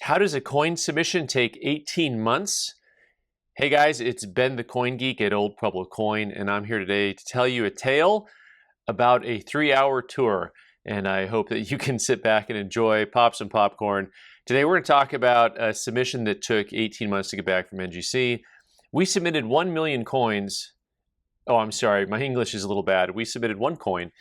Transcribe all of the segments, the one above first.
How does a coin submission take 18 months? Hey guys, it's Ben the Coin Geek at Old Pueblo Coin, and I'm here today to tell you a tale about a 3-hour tour. And I hope that you can sit back and enjoy, pop some popcorn. Today we're going to talk about a submission that took 18 months to get back from NGC. We submitted 1 million coins. Oh, I'm sorry, my English is a little bad. We submitted 1 coin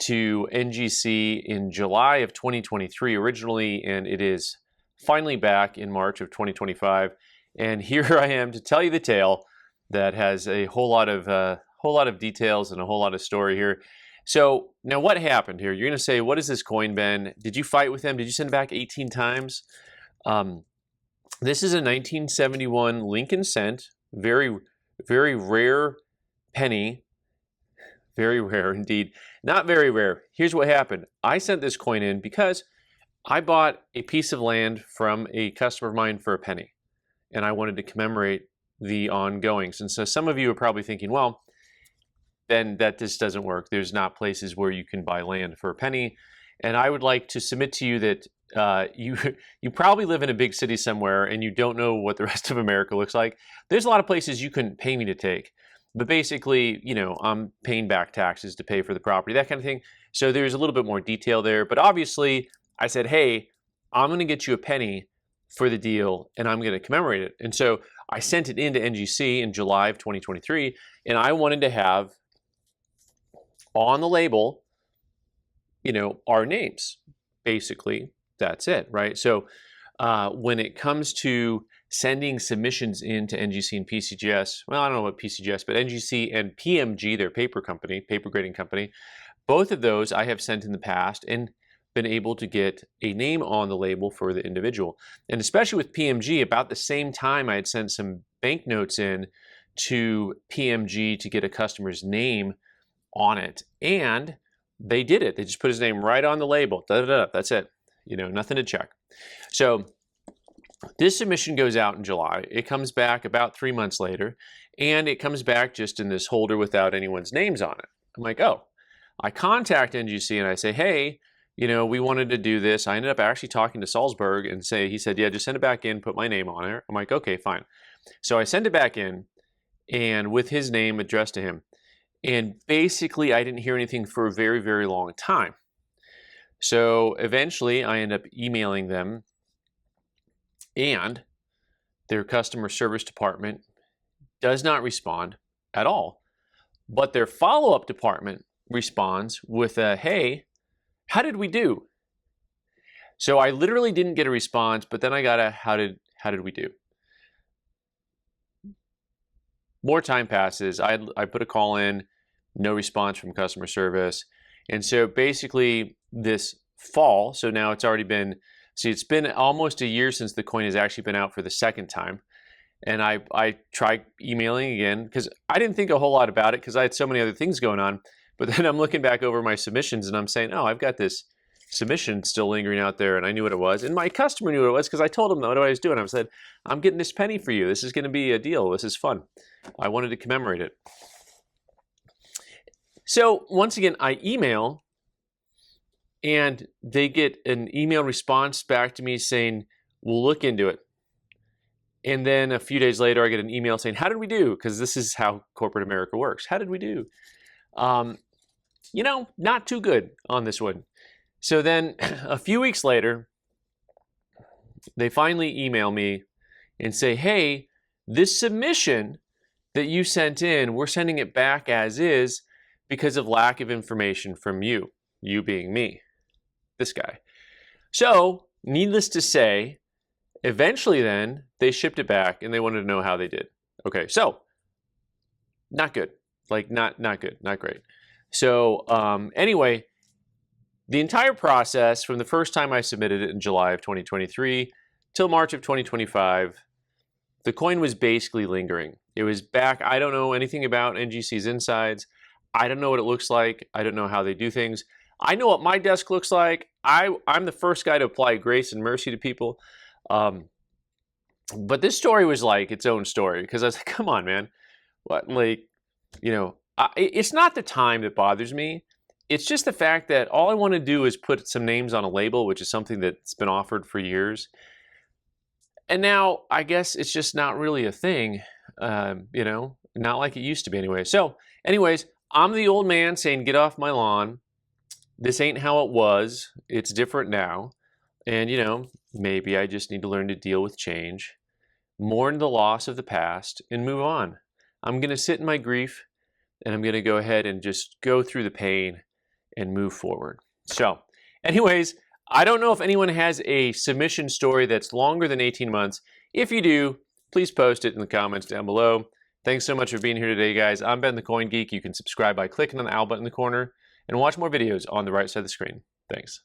to NGC in July of 2023 originally, and it is finally back in March of 2025. And here I am to tell you the tale that has a whole lot of details and a whole lot of story here. So now what happened here? You're going to say, what is this coin, Ben? Did you fight with them? Did you send it back 18 times? This is a 1971 Lincoln cent, very, very rare penny. Very rare indeed. Not very rare. Here's what happened. I sent this coin in because I bought a piece of land from a customer of mine for a penny, and I wanted to commemorate the ongoings. And so some of you are probably thinking, well, then that just doesn't work. There's not places where you can buy land for a penny. And I would like to submit to you that you probably live in a big city somewhere and you don't know what the rest of America looks like. There's a lot of places you couldn't pay me to take. But basically, you know, I'm paying back taxes to pay for the property, that kind of thing. So there's a little bit more detail there. But obviously, I said, hey, I'm going to get you a penny for the deal, and I'm going to commemorate it. And so I sent it into NGC in July of 2023, and I wanted to have on the label, you know, our names. Basically, that's it, right? So when it comes to sending submissions into NGC and PCGS, well, I don't know what PCGS, but NGC and PMG, their paper company, paper grading company, both of those I have sent in the past and been able to get a name on the label for the individual. And especially with PMG, about the same time I had sent some banknotes in to PMG to get a customer's name on it. And they did it. They just put his name right on the label. That's it. You know, nothing to check. So this submission goes out in July. It comes back about 3 months later, and it comes back just in this holder without anyone's names on it. I'm like, oh. I contact NGC and I say, hey, you know, we wanted to do this. I ended up actually talking to Salzburg and he said, yeah, just send it back in, put my name on it. I'm like, okay, fine. So I send it back in and with his name addressed to him. And basically I didn't hear anything for a very, very long time. So eventually I end up emailing them, and their customer service department does not respond at all. But their follow-up department responds with a, hey, how did we do? So I literally didn't get a response, but then I got a, how did we do? More time passes. I put a call in, no response from customer service. And so basically this fall, so now it's already been, see, it's been almost a year since the coin has actually been out for the second time. And I tried emailing again because I didn't think a whole lot about it because I had so many other things going on. But then I'm looking back over my submissions and I'm saying, oh, I've got this submission still lingering out there, and I knew what it was. And my customer knew what it was because I told him what I was doing. I said, I'm getting this penny for you. This is going to be a deal. This is fun. I wanted to commemorate it. So once again, I email, and they get an email response back to me saying, we'll look into it. And then a few days later, I get an email saying, how did we do? Because this is how corporate America works. How did we do? You know, not too good on this one. So then a few weeks later, they finally email me and say, hey, this submission that you sent in, we're sending it back as is because of lack of information from you being me, this guy. So needless to say, eventually then they shipped it back and they wanted to know how they did. Okay, so not good, like not good, not great. So anyway, the entire process from the first time I submitted it in July of 2023 till March of 2025, the coin was basically lingering. It was back. I don't know anything about NGC's insides. I don't know what it looks like. I don't know how they do things. I know what my desk looks like. I'm the first guy to apply grace and mercy to people. But this story was like its own story because I was like, come on, man. What, like, you know, it's not the time that bothers me. It's just the fact that all I want to do is put some names on a label, which is something that's been offered for years. And now I guess it's just not really a thing, not like it used to be anyway. So, anyways, I'm the old man saying, get off my lawn. This ain't how it was. It's different now. And, maybe I just need to learn to deal with change, mourn the loss of the past, and move on. I'm going to sit in my grief, and I'm going to go ahead and just go through the pain and move forward. So, anyways, I don't know if anyone has a submission story that's longer than 18 months. If you do, please post it in the comments down below. Thanks so much for being here today, guys. I'm Ben the Coin Geek. You can subscribe by clicking on the owl button in the corner and watch more videos on the right side of the screen. Thanks.